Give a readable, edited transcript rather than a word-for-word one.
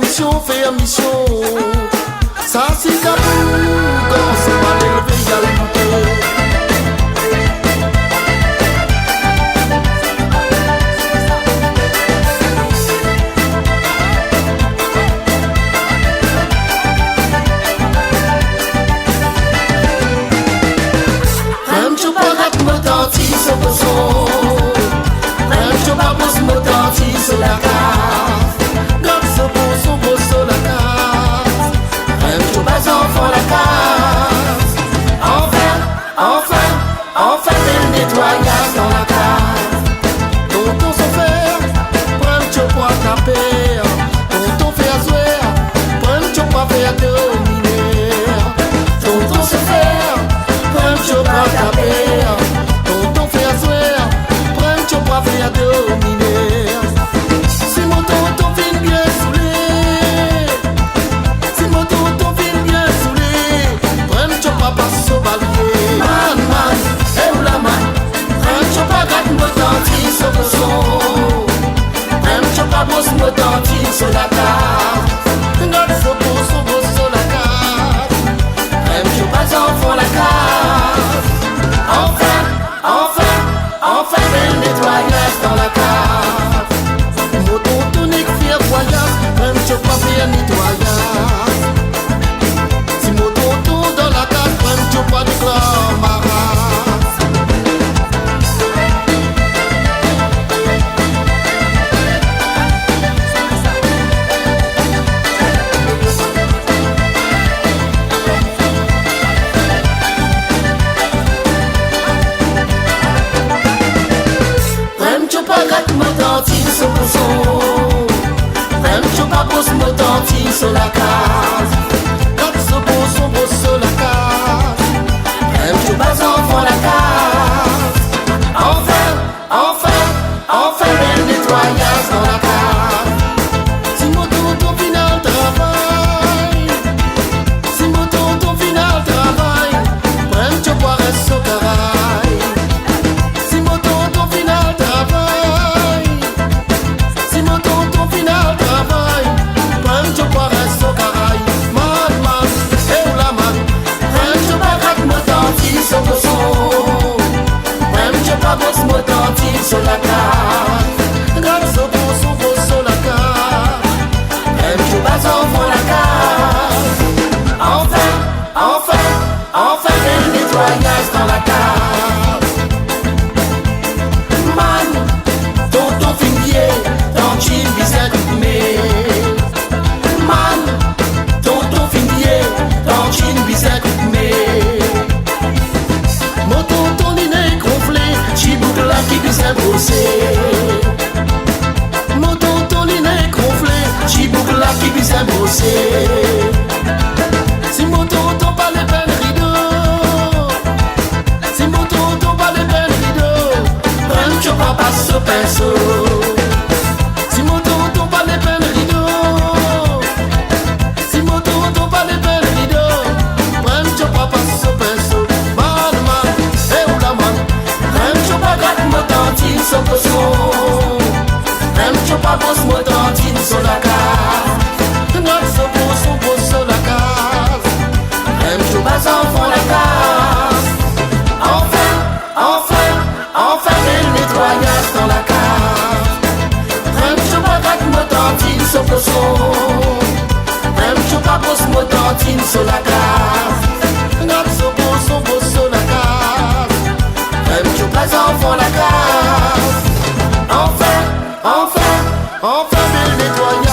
mission, fait mission. Ça c'est capou, quand c'est mal élevé, y'a le bouton. Sur la case, garde son beau sur la case. Même tout bas enfant la case. Enfin, le nettoyage dans la case. Tonton s'en fait, prends le chop à taper. Tonton fait à souhait, prends le chop à faire dominer. Tonton se fait, prends le chop à taper. Tonton fait à souhait, prends le chop à faire dominer. Sur la carte, garde son beau sur la carte. Même je pas enfant la carte. Enfin, le nettoyage dans la carte. Moto tonique fait voyage, même je pas faire nettoyage. Si moto dans la carte, même je pas déclare. Sur la case, garde son beau sur la case. Même je pas enfant la case. Enfin, le nettoyage dans la case. Si mon final travail, si mon final travail, même je bois reste au caraï. Si mon final travail, si mon final travail. Je bois reste au caraï, man, et ou la man. Même je pas gratte mon dentille sur le son. Même je pas bosse mon dentille sur la carte. Gratte son beau sur la carte. Même je pas enfant la carte. Enfin, le nettoyage dans la carte. Man, tonton finier, dans Chine, bizarre du mais. Mon tonton il est gonflé, chibouque là qui puisse imposer. Mon tonton il est gonflé, chibouque là qui puisse imposer. Si mon tonton pas les belles rideaux, si mon tonton pas les belles rideaux, même je pas passe au pinceau. Si mon tonton pas les belles rideaux, si mon tonton pas les belles rideaux, même je pas passe au pinceau. Man, et ou la man, même je pas gratte mon dentine sur le son. Même je pas bosse mon dentine sur la case. Garde son beau sur la case. Même je pas enfant la case. Enfin, le nettoyage dans la case. Même je pas gratte mon dentine sur le son. Même je pas bosse mon dentine sur la case. Garde son beau sur la case. Même je pas enfant la case. Enfin, le nettoyage.